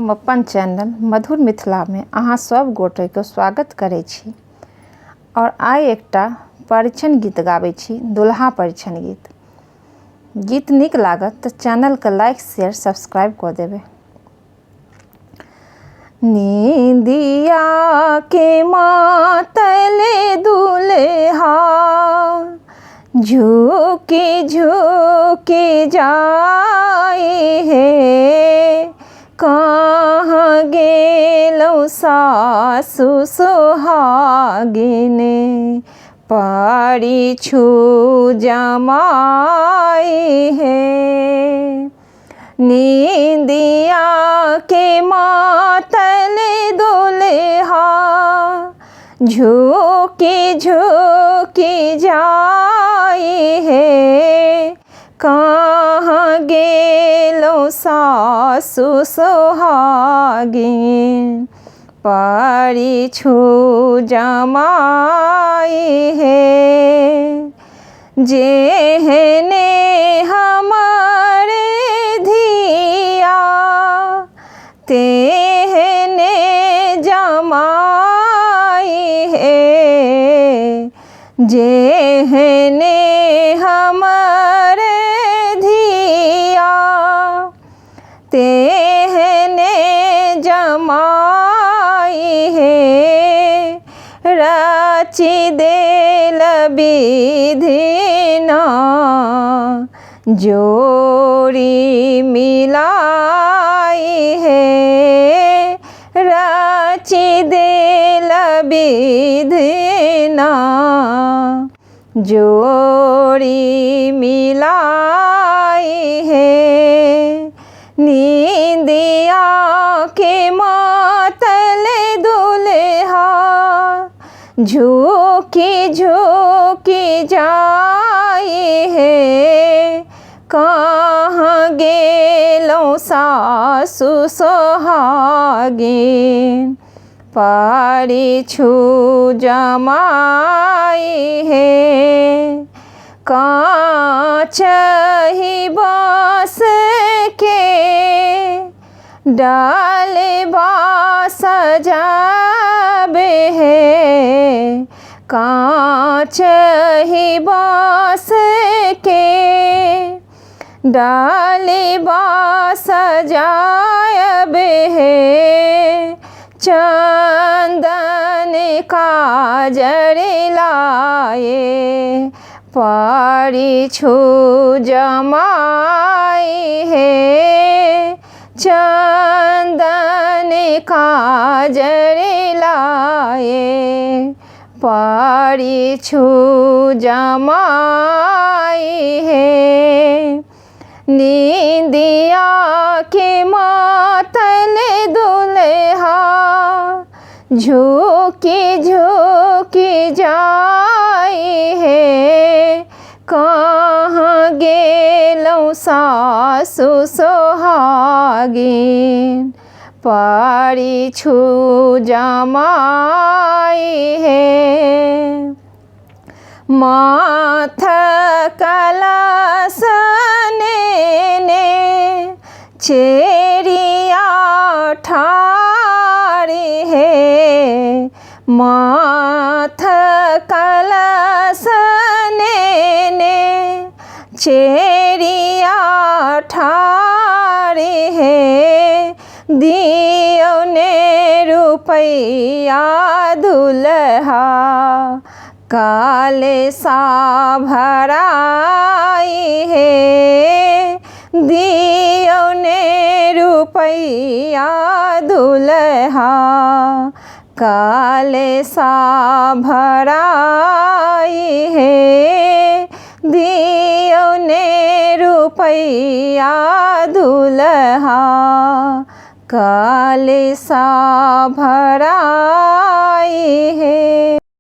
हम अपन चैनल मधुर मिथिला में अहाँ सब गोटे के स्वागत करै छी और आइ एकटा परिछन गीत गाबै छी, दुल्हा परिछन गीत। गीत नीक लागत तो चैनल के लाइक शेयर सब्सक्राइब कर देबै। नींदिया के मातले दुल्हा झुकी झुकी जाए है, कहाँ गेलौ सासु सोहागिने पाछू जमाए है। नींदिया के मातले दुल्हा झुकी झुकी जाए है, कहाँ गेलौ सासु सोहागिन पाछू जमाए है। जेहने हमारे धिया तेहने जमाए है, जेहने हमारे धिया तेहने जमाए है। रची देल विधिना जोड़ी मिलाई है, रची देल विधिना जोड़ी मिलाई है। नींदिया के मातले दुल्हा झुकी झुकी जाए है, कहाँ गेलौ सासु सोहागिन पाछू जमाए है। काँच ही बाँस के डालबा सजाबे है, काँच ही बाँस के डालबा सजाबे है। चंदन काजर लाए पाछू जमाए है, चंदन काजर लाए पाछू जमाए है। नींदिया के मातले दुल्हा झुकी झुकी जाए है, कहाँ गेलौ सासु सोहागिन पाछू जमाए है। माथ कलश ने चेरिया ठारे है, माथ कलश ने चेरिया ठारे है। दियो ने रुपैया दुल्हा काले सा भराए है, दियो ने रुपैया दुल्हा काले सा भराए है। दियो ने रुपैया दुल्हा काले सा भराए है।